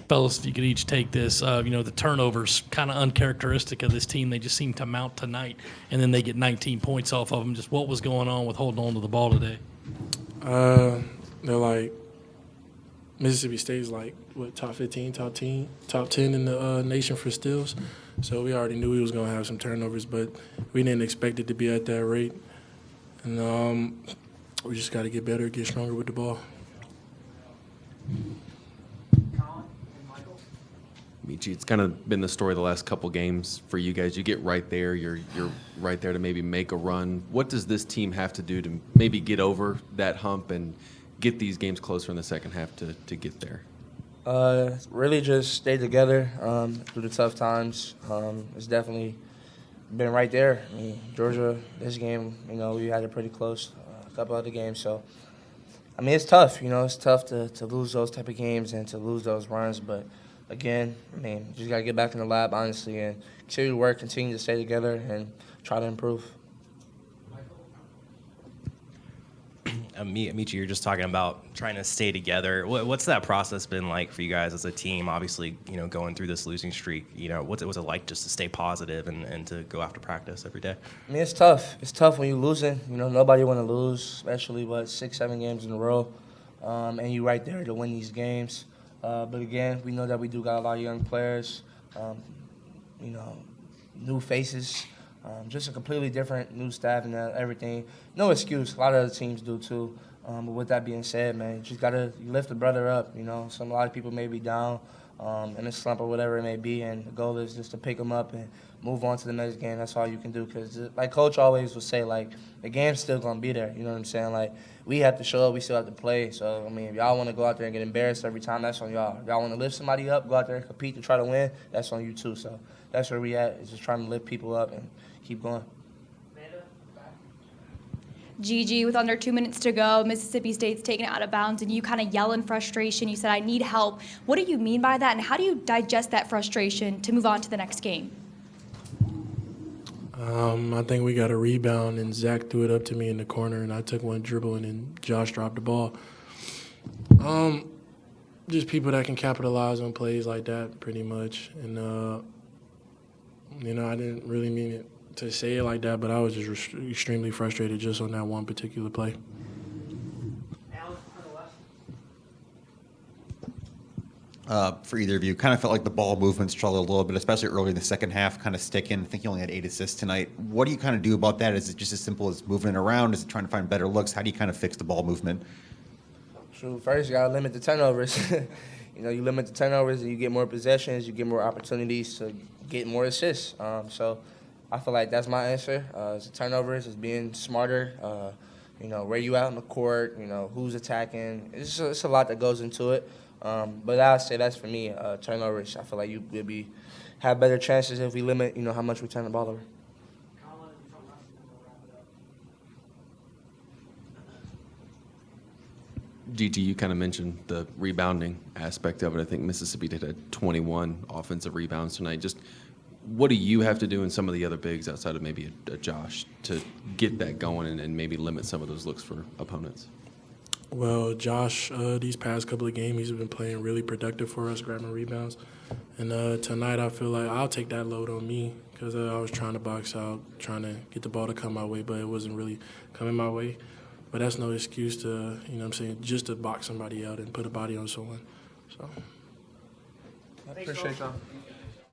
Fellas, if you could each take this, the turnovers kind of uncharacteristic of this team. They just seem to mount tonight, and then they get 19 points off of them. Just what was going on with holding on to the ball today? They're like Mississippi State's like what, top 15, top 10 in the nation for steals. So we already knew we was gonna have some turnovers, but we didn't expect it to be at that rate. And we just got to get better, get stronger with the ball. Meechie, it's kind of been the story the last couple games for you guys. You get right there, you're right there to maybe make a run. What does this team have to do to maybe get over that hump and get these games closer in the second half to get there? Really just stay together through the tough times. It's definitely been right there. I mean, Georgia, this game, we had it pretty close, a couple other games. So, I mean, it's tough. It's tough to lose those type of games and to lose those runs. But, again, I mean, just got to get back in the lab, honestly, and continue to work, continue to stay together, and try to improve. Meechie, you're just talking about trying to stay together. What's that process been like for you guys as a team? Obviously, going through this losing streak, what's it like just to stay positive and to go after practice every day? I mean, it's tough. It's tough when you're losing. Nobody want to lose, especially 6-7 games in a row, and you're right there to win these games. But again, we know that we do got a lot of young players, new faces. Just a completely different new staff and everything. No excuse. A lot of other teams do too. But with that being said, man, you just gotta lift the brother up. A lot of people may be down in a slump or whatever it may be, and the goal is just to pick them up and move on to the next game. That's all you can do. Because like Coach always would say, the game's still gonna be there. You know what I'm saying? We have to show up. We still have to play. So I mean, if y'all want to go out there and get embarrassed every time, that's on y'all. If y'all want to lift somebody up, go out there and compete to try to win, that's on you too. So that's where we at. Is just trying to lift people up and keep going. Gigi, with under 2 minutes to go, Mississippi State's taken it out of bounds, and you kind of yell in frustration. You said, I need help. What do you mean by that, and how do you digest that frustration to move on to the next game? I think we got a rebound, and Zach threw it up to me in the corner, and I took one dribble, and then Josh dropped the ball. Just people that can capitalize on plays like that, pretty much. And, I didn't really mean it to say it like that, but I was just extremely frustrated just on that one particular play. For either of you, kind of felt like the ball movement struggled a little bit, especially early in the second half, kind of sticking. I think you only had 8 assists tonight. What do you kind of do about that? Is it just as simple as moving it around? Is it trying to find better looks? How do you kind of fix the ball movement? True. First, you got to limit the turnovers. You limit the turnovers and you get more possessions, you get more opportunities to get more assists. So I feel like that's my answer. It's the turnovers, it's being smarter, where you out on the court, who's attacking. It's a lot that goes into it. But I'd say that's for me, turnovers. I feel like you would have better chances if we limit, how much we turn the ball over. GT, you kind of mentioned the rebounding aspect of it. I think Mississippi did a 21 offensive rebounds tonight. Just what do you have to do in some of the other bigs outside of maybe a Josh to get that going and maybe limit some of those looks for opponents? Well, Josh, these past couple of games, he's been playing really productive for us, grabbing rebounds. And tonight I feel like I'll take that load on me because I was trying to box out, trying to get the ball to come my way, but it wasn't really coming my way. But that's no excuse to, just to box somebody out and put a body on someone. So. I appreciate y'all.